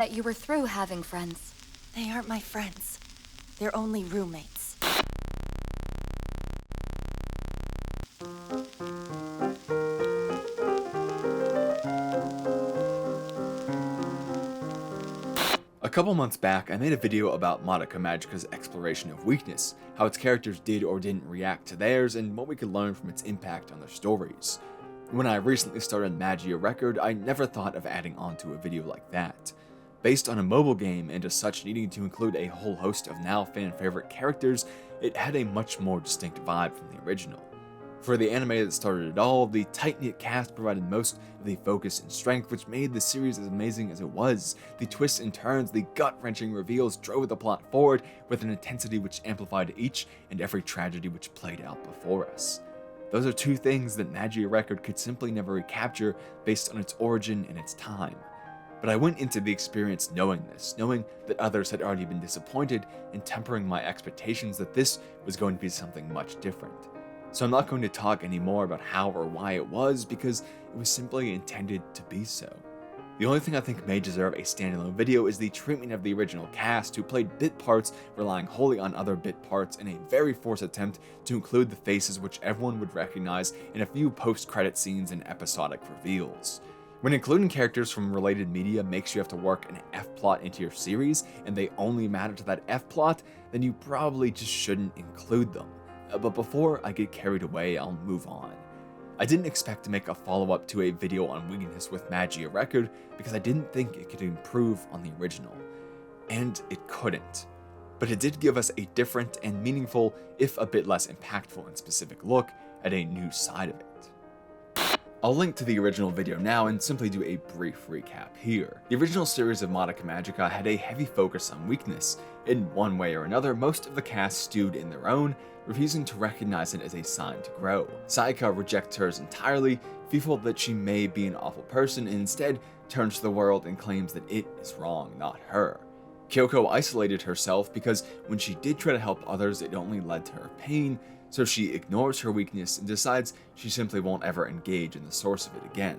that you were through having friends. They aren't my friends. They're only roommates. A couple months back, I made a video about Madoka Magica's exploration of weakness, how its characters did or didn't react to theirs, and what we could learn from its impact on their stories. When I recently started Magia Record, I never thought of adding onto a video like that. Based on a mobile game and as such needing to include a whole host of now fan favorite characters, it had a much more distinct vibe from the original. For the anime that started it all, the tight-knit cast provided most of the focus and strength which made the series as amazing as it was. The twists and turns, the gut-wrenching reveals drove the plot forward with an intensity which amplified each and every tragedy which played out before us. Those are two things that Magia Record could simply never recapture based on its origin and its time. But I went into the experience knowing this, knowing that others had already been disappointed, and tempering my expectations that this was going to be something much different. So I'm not going to talk anymore about how or why it was, because it was simply intended to be so. The only thing I think may deserve a standalone video is the treatment of the original cast, who played bit parts relying wholly on other bit parts in a very forced attempt to include the faces which everyone would recognize in a few post-credit scenes and episodic reveals. When including characters from related media makes you have to work an F-plot into your series, and they only matter to that F-plot, then you probably just shouldn't include them. But before I get carried away, I'll move on. I didn't expect to make a follow-up to a video on weakness with Magia Record because I didn't think it could improve on the original. And it couldn't. But it did give us a different and meaningful, if a bit less impactful and specific look at a new side of it. I'll link to the original video now and simply do a brief recap here. The original series of Madoka Magica had a heavy focus on weakness. In one way or another, most of the cast stewed in their own, refusing to recognize it as a sign to grow. Sayaka rejects hers entirely, fearful that she may be an awful person, and instead turns to the world and claims that it is wrong, not her. Kyoko isolated herself because when she did try to help others, it only led to her pain, so she ignores her weakness and decides she simply won't ever engage in the source of it again.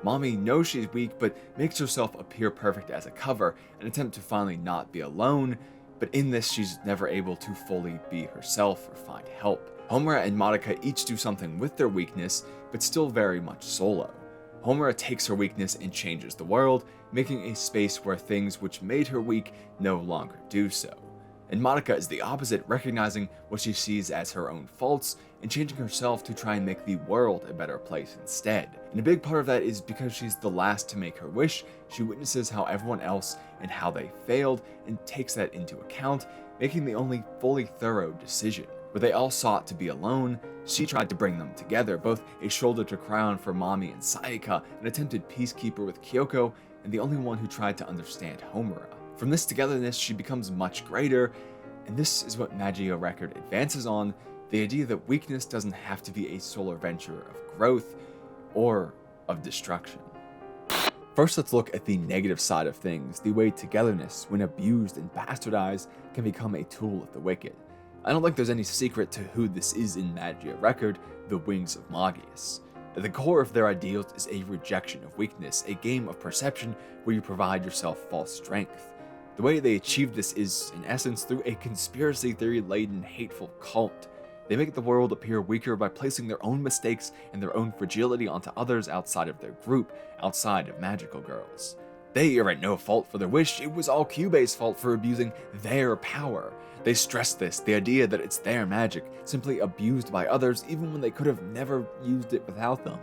Mami knows she's weak, but makes herself appear perfect as a cover, an attempt to finally not be alone, but in this she's never able to fully be herself or find help. Homura and Madoka each do something with their weakness, but still very much solo. Homura takes her weakness and changes the world, making a space where things which made her weak no longer do so. And Madoka is the opposite, recognizing what she sees as her own faults and changing herself to try and make the world a better place instead. And a big part of that is because she's the last to make her wish, she witnesses how everyone else and how they failed and takes that into account, making the only fully thorough decision. Where they all sought to be alone, she tried to bring them together, both a shoulder to cry on for Mami and Sayaka, an attempted peacekeeper with Kyoko, and the only one who tried to understand Homura. From this togetherness, she becomes much greater, and this is what Magia Record advances on, the idea that weakness doesn't have to be a solo venture of growth or of destruction. First, let's look at the negative side of things, the way togetherness, when abused and bastardized, can become a tool of the wicked. I don't think there's any secret to who this is in Magia Record, the Wings of Magius. At the core of their ideals is a rejection of weakness, a game of perception where you provide yourself false strength. The way they achieve this is, in essence, through a conspiracy theory-laden, hateful cult. They make the world appear weaker by placing their own mistakes and their own fragility onto others outside of their group, outside of magical girls. They are at no fault for their wish, it was all Kyubei's fault for abusing their power. They stress this, the idea that it's their magic, simply abused by others even when they could have never used it without them.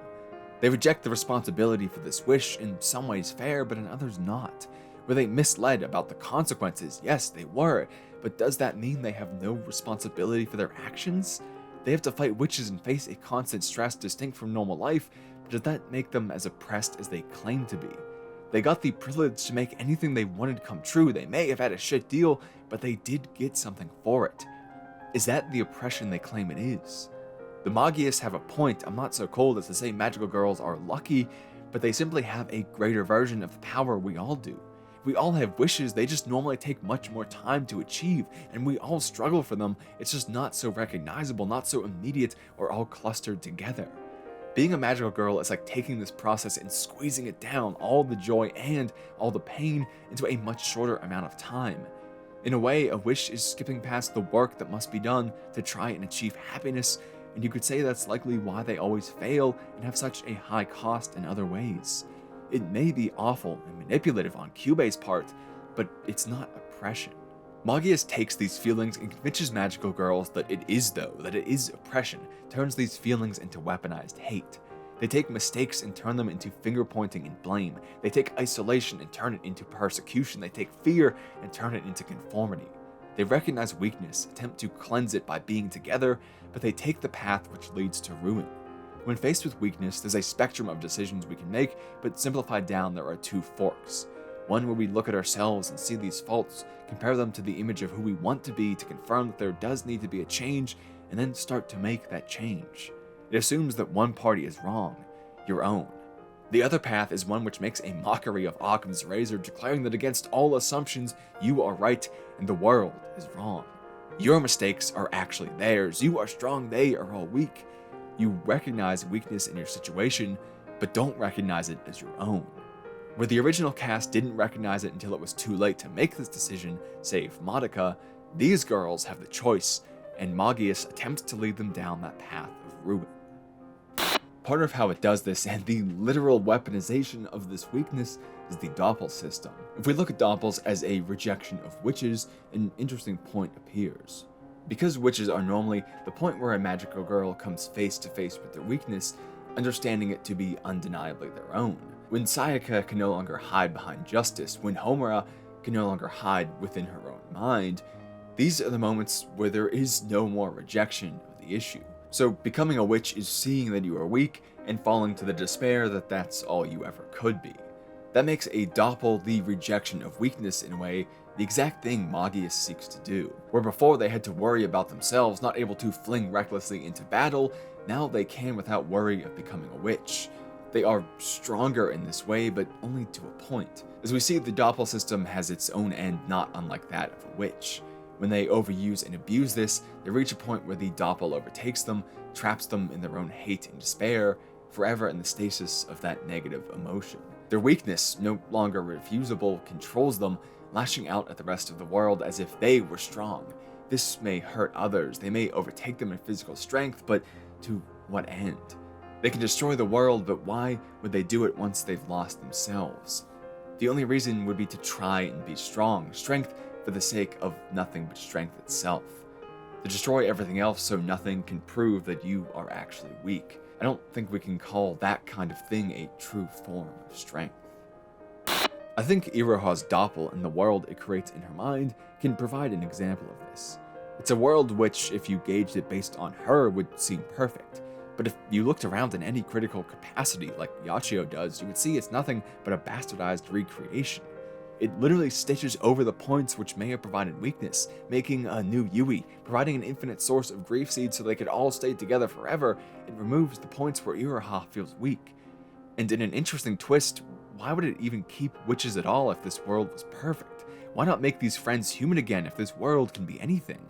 They reject the responsibility for this wish, in some ways fair, but in others not. Were they misled about the consequences? Yes, they were, but does that mean they have no responsibility for their actions? They have to fight witches and face a constant stress distinct from normal life, but does that make them as oppressed as they claim to be? They got the privilege to make anything they wanted come true. They may have had a shit deal, but they did get something for it. Is that the oppression they claim it is? The Magius have a point. I'm not so cold as to say magical girls are lucky, but they simply have a greater version of power we all do. We all have wishes, they just normally take much more time to achieve, and we all struggle for them, it's just not so recognizable, not so immediate, or all clustered together. Being a magical girl is like taking this process and squeezing it down, all the joy and all the pain, into a much shorter amount of time. In a way, a wish is skipping past the work that must be done to try and achieve happiness, and you could say that's likely why they always fail and have such a high cost in other ways. It may be awful and manipulative on Kyubei's part, but it's not oppression. Magius takes these feelings and convinces magical girls that it is oppression, turns these feelings into weaponized hate. They take mistakes and turn them into finger-pointing and blame. They take isolation and turn it into persecution. They take fear and turn it into conformity. They recognize weakness, attempt to cleanse it by being together, but they take the path which leads to ruin. When faced with weakness, there's a spectrum of decisions we can make, but simplified down, there are two forks. One where we look at ourselves and see these faults, compare them to the image of who we want to be to confirm that there does need to be a change, and then start to make that change. It assumes that one party is wrong, your own. The other path is one which makes a mockery of Occam's razor, declaring that against all assumptions, you are right and the world is wrong. Your mistakes are actually theirs. You are strong, they are all weak. You recognize weakness in your situation, but don't recognize it as your own. Where the original cast didn't recognize it until it was too late to make this decision, save Madoka, these girls have the choice, and Magius attempts to lead them down that path of ruin. Part of how it does this, and the literal weaponization of this weakness, is the Doppel System. If we look at Doppels as a rejection of witches, an interesting point appears. Because witches are normally the point where a magical girl comes face to face with their weakness, understanding it to be undeniably their own. When Sayaka can no longer hide behind justice, when Homura can no longer hide within her own mind, these are the moments where there is no more rejection of the issue. So becoming a witch is seeing that you are weak and falling to the despair that that's all you ever could be. That makes a Doppel the rejection of weakness in a way, the exact thing Magius seeks to do. Where before they had to worry about themselves, not able to fling recklessly into battle, now they can without worry of becoming a witch. They are stronger in this way, but only to a point. As we see, the Doppel system has its own end not unlike that of a witch. When they overuse and abuse this, they reach a point where the Doppel overtakes them, traps them in their own hate and despair, forever in the stasis of that negative emotion. Their weakness, no longer refusable, controls them, lashing out at the rest of the world as if they were strong. This may hurt others, they may overtake them in physical strength, but to what end? They can destroy the world, but why would they do it once they've lost themselves? The only reason would be to try and be strong, strength for the sake of nothing but strength itself. To destroy everything else so nothing can prove that you are actually weak. I don't think we can call that kind of thing a true form of strength. I think Iroha's Doppel and the world it creates in her mind can provide an example of this. It's a world which, if you gauged it based on her, would seem perfect. But if you looked around in any critical capacity like Yachiyo does, you would see it's nothing but a bastardized recreation. It literally stitches over the points which may have provided weakness, making a new Yui, providing an infinite source of grief seeds so they could all stay together forever. It removes the points where Iroha feels weak. And in an interesting twist, why would it even keep witches at all if this world was perfect? Why not make these friends human again if this world can be anything?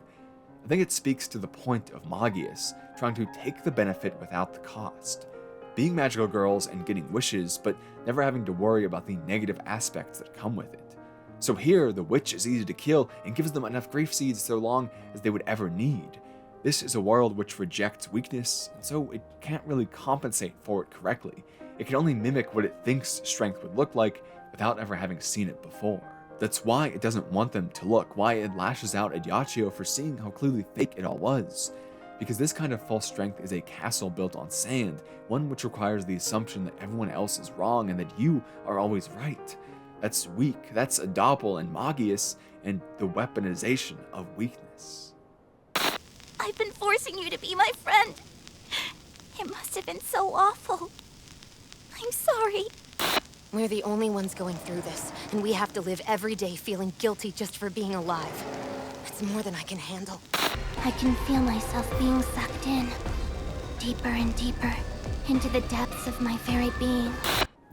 I think it speaks to the point of Magius, trying to take the benefit without the cost. Being magical girls and getting wishes, but never having to worry about the negative aspects that come with it. So here, the witch is easy to kill and gives them enough grief seeds so long as they would ever need. This is a world which rejects weakness, and so it can't really compensate for it correctly. It can only mimic what it thinks strength would look like without ever having seen it before. That's why it doesn't want them to look, why it lashes out at Yachiyo for seeing how clearly fake it all was. Because this kind of false strength is a castle built on sand, one which requires the assumption that everyone else is wrong and that you are always right. That's weak, that's a Doppel and Magius, and the weaponization of weakness. I've been forcing you to be my friend. It must have been so awful. I'm sorry. We're the only ones going through this, and we have to live every day feeling guilty just for being alive. It's more than I can handle. I can feel myself being sucked in, deeper and deeper, into the depths of my very being.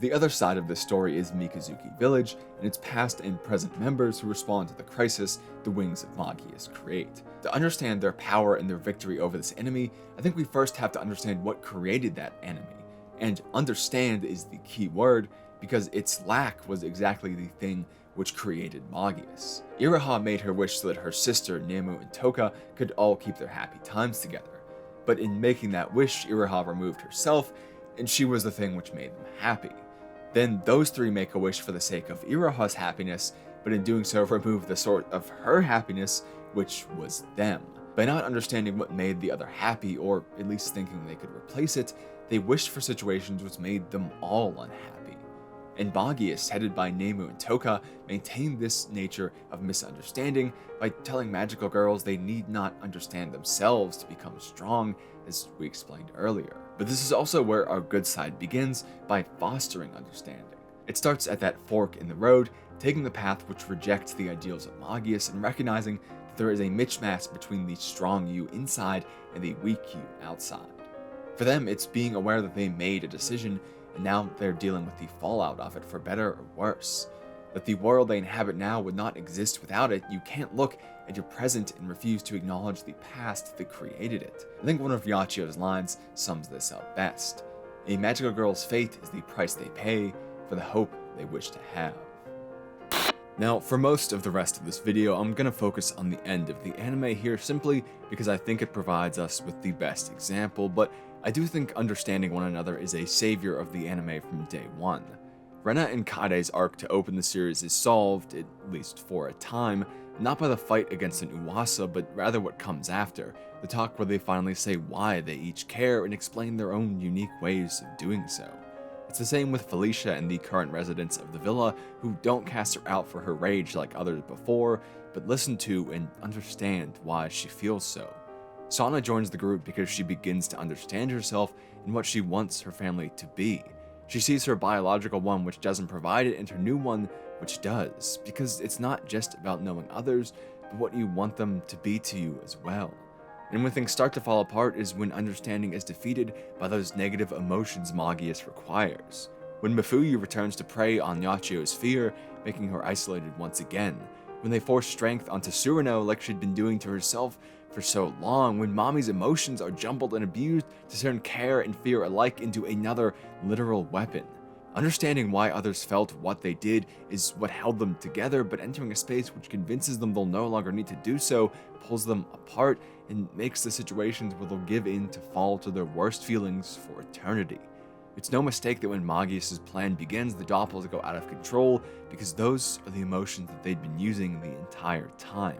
The other side of this story is Mikazuki Village and its past and present members who respond to the crisis the Wings of Magius create. To understand their power and their victory over this enemy, I think we first have to understand what created that enemy. and understand is the key word because its lack was exactly the thing which created Magius. Iroha made her wish so that her sister, Nemu and Toka, could all keep their happy times together. But in making that wish, Iroha removed herself, and she was the thing which made them happy. Then those three make a wish for the sake of Iroha's happiness, but in doing so remove the source of her happiness, which was them. By not understanding what made the other happy, or at least thinking they could replace it, they wished for situations which made them all unhappy. And Magius, headed by Nemu and Toka, maintained this nature of misunderstanding by telling magical girls they need not understand themselves to become strong, as we explained earlier. But this is also where our good side begins, by fostering understanding. It starts at that fork in the road, taking the path which rejects the ideals of Magius and recognizing that there is a mismatch between the strong you inside and the weak you outside. For them, it's being aware that they made a decision, and now they're dealing with the fallout of it, for better or worse. That the world they inhabit now would not exist without it. You can't look at your present and refuse to acknowledge the past that created it. I think one of Yachiyo's lines sums this up best. A magical girl's fate is the price they pay for the hope they wish to have. Now, for most of the rest of this video, I'm gonna focus on the end of the anime here simply because I think it provides us with the best example, but I do think understanding one another is a savior of the anime from day one. Rena and Kade's arc to open the series is solved, at least for a time, not by the fight against an Uwasa, but rather what comes after, the talk where they finally say why they each care and explain their own unique ways of doing so. It's the same with Felicia and the current residents of the villa, who don't cast her out for her rage like others before, but listen to and understand why she feels so. Sana joins the group because she begins to understand herself and what she wants her family to be. She sees her biological one which doesn't provide it and her new one which does, because it's not just about knowing others, but what you want them to be to you as well. And when things start to fall apart is when understanding is defeated by those negative emotions Magius requires. When Mifuyu returns to prey on Yachiyo's fear, making her isolated once again. When they force strength onto Surino like she'd been doing to herself for so long. When Mami's emotions are jumbled and abused to turn care and fear alike into another literal weapon. Understanding why others felt what they did is what held them together, but entering a space which convinces them they'll no longer need to do so pulls them apart and makes the situations where they'll give in to fall to their worst feelings for eternity. It's no mistake that when Magius' plan begins, the Doppels go out of control because those are the emotions that they'd been using the entire time.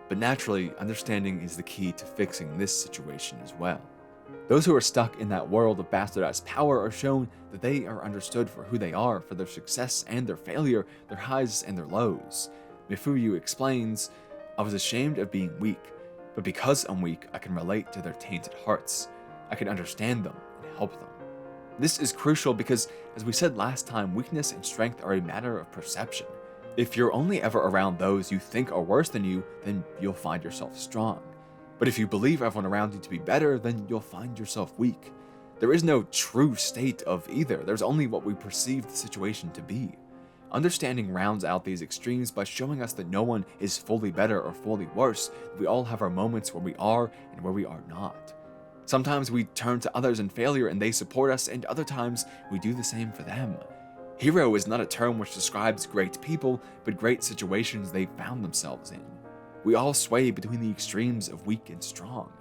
But naturally, understanding is the key to fixing this situation as well. Those who are stuck in that world of bastardized power are shown that they are understood for who they are, for their success and their failure, their highs and their lows. Mifuyu explains, "I was ashamed of being weak, but because I'm weak, I can relate to their tainted hearts. I can understand them and help them." This is crucial because, as we said last time, weakness and strength are a matter of perception. If you're only ever around those you think are worse than you, then you'll find yourself strong. But if you believe everyone around you to be better, then you'll find yourself weak. There is no true state of either. There's only what we perceive the situation to be. Understanding rounds out these extremes by showing us that no one is fully better or fully worse. We all have our moments where we are and where we are not. Sometimes we turn to others in failure and they support us, and other times we do the same for them. Hero is not a term which describes great people, but great situations they found themselves in. We all sway between the extremes of weak and strong.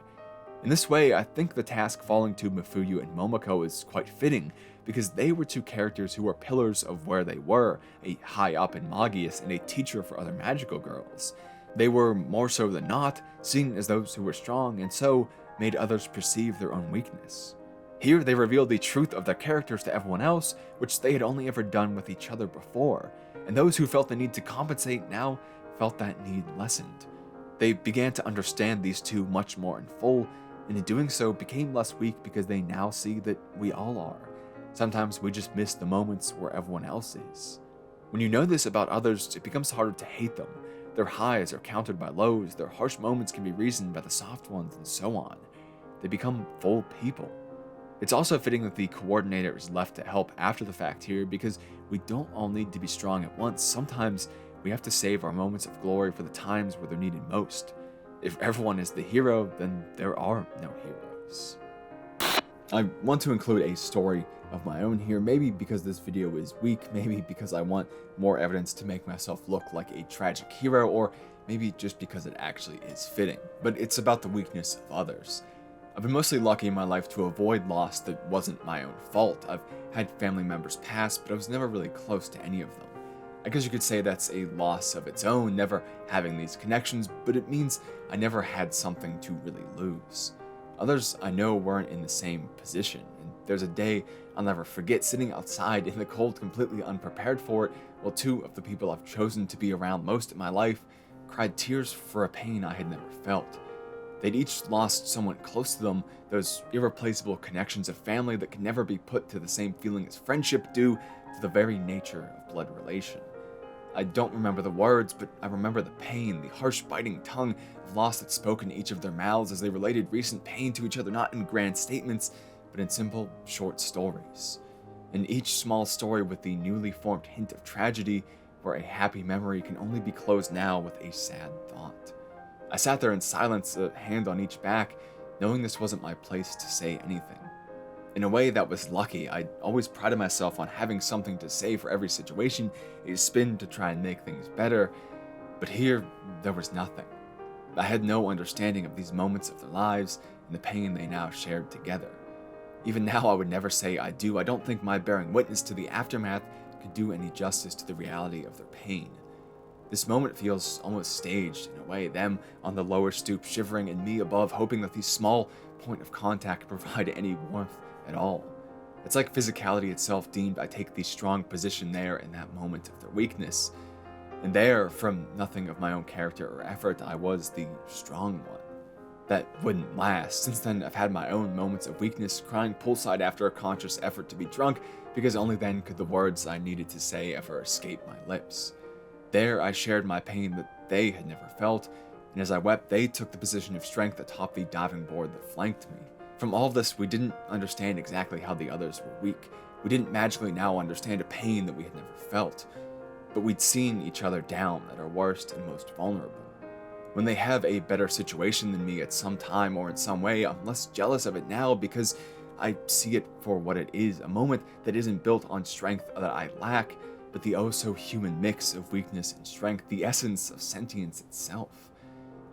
In this way, I think the task falling to Mifuyu and Momoko is quite fitting, because they were two characters who were pillars of where they were, a high up in Magius and a teacher for other magical girls. They were, more so than not, seen as those who were strong, and so made others perceive their own weakness. Here, they revealed the truth of their characters to everyone else, which they had only ever done with each other before, and those who felt the need to compensate now felt that need lessened. They began to understand these two much more in full, and in doing so became less weak because they now see that we all are. Sometimes we just miss the moments where everyone else is. When you know this about others, it becomes harder to hate them. Their highs are countered by lows, their harsh moments can be reasoned by the soft ones, and so on. They become full people. It's also fitting that the coordinator is left to help after the fact here, because we don't all need to be strong at once. Sometimes we have to save our moments of glory for the times where they're needed most. If everyone is the hero, then there are no heroes. I want to include a story of my own here, maybe because this video is weak, maybe because I want more evidence to make myself look like a tragic hero, or maybe just because it actually is fitting. But it's about the weakness of others. I've been mostly lucky in my life to avoid loss that wasn't my own fault. I've had family members pass, but I was never really close to any of them. I guess you could say that's a loss of its own, never having these connections, but it means I never had something to really lose. Others I know weren't in the same position, and there's a day I'll never forget sitting outside in the cold, completely unprepared for it, while two of the people I've chosen to be around most in my life cried tears for a pain I had never felt. They'd each lost someone close to them, those irreplaceable connections of family that can never be put to the same feeling as friendship due to the very nature of blood relation. I don't remember the words, but I remember the pain, the harsh biting tongue of loss that spoke in each of their mouths as they related recent pain to each other, not in grand statements, but in simple, short stories. And each small story with the newly formed hint of tragedy, where a happy memory can only be closed now with a sad thought. I sat there in silence, a hand on each back, knowing this wasn't my place to say anything. In a way, that was lucky. I always prided myself on having something to say for every situation, a spin to try and make things better, but here, there was nothing. I had no understanding of these moments of their lives and the pain they now shared together. Even now, I would never say I do. I don't think my bearing witness to the aftermath could do any justice to the reality of their pain. This moment feels almost staged in a way, them on the lower stoop shivering and me above hoping that the small point of contact provide any warmth at all. It's like physicality itself deemed I take the strong position there in that moment of their weakness. And there, from nothing of my own character or effort, I was the strong one. That wouldn't last. Since then, I've had my own moments of weakness, crying poolside after a conscious effort to be drunk, because only then could the words I needed to say ever escape my lips. There, I shared my pain that they had never felt, and as I wept, they took the position of strength atop the diving board that flanked me. From all of this, we didn't understand exactly how the others were weak. We didn't magically now understand a pain that we had never felt, but we'd seen each other down at our worst and most vulnerable. When they have a better situation than me at some time or in some way, I'm less jealous of it now because I see it for what it is, a moment that isn't built on strength that I lack, but the oh-so-human mix of weakness and strength, the essence of sentience itself.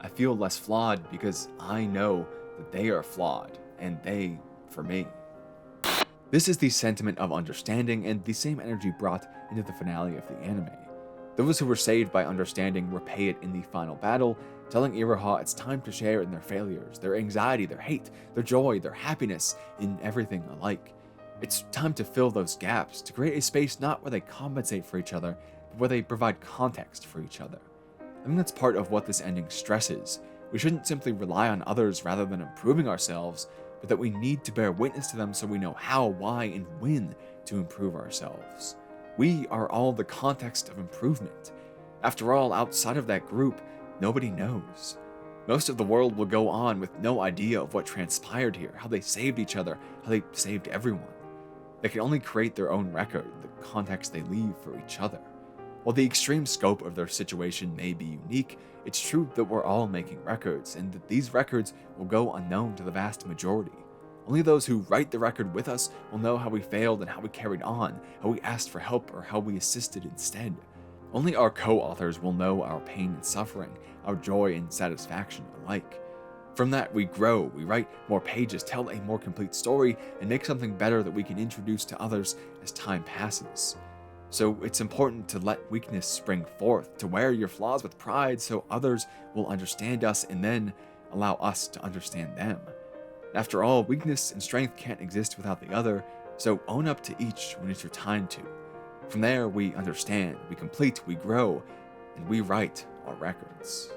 I feel less flawed because I know that they are flawed, and they for me. This is the sentiment of understanding and the same energy brought into the finale of the anime. Those who were saved by understanding repay it in the final battle, telling Iroha it's time to share in their failures, their anxiety, their hate, their joy, their happiness, in everything alike. It's time to fill those gaps, to create a space not where they compensate for each other, but where they provide context for each other. I think that's part of what this ending stresses. We shouldn't simply rely on others rather than improving ourselves, but that we need to bear witness to them so we know how, why, and when to improve ourselves. We are all the context of improvement. After all, outside of that group, nobody knows. Most of the world will go on with no idea of what transpired here, how they saved each other, how they saved everyone. They can only create their own record, the context they leave for each other. While the extreme scope of their situation may be unique, it's true that we're all making records, and that these records will go unknown to the vast majority. Only those who write the record with us will know how we failed and how we carried on, how we asked for help or how we assisted instead. Only our co-authors will know our pain and suffering, our joy and satisfaction alike. From that, we grow, we write more pages, tell a more complete story, and make something better that we can introduce to others as time passes. So it's important to let weakness spring forth, to wear your flaws with pride so others will understand us and then allow us to understand them. After all, weakness and strength can't exist without the other, so own up to each when it's your time to. From there, we understand, we complete, we grow, and we write our records.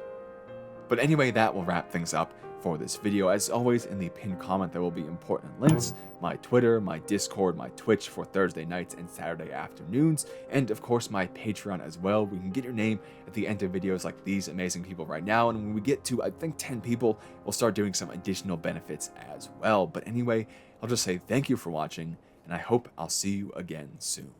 But anyway, that will wrap things up for this video. As always, in the pinned comment there will be important links, my Twitter, my Discord, my Twitch for Thursday nights and Saturday afternoons, and of course my Patreon as well. We can get your name at the end of videos like these amazing people right now, and when we get to, I think, 10 people, we'll start doing some additional benefits as well. But anyway, I'll just say thank you for watching, and I hope I'll see you again soon.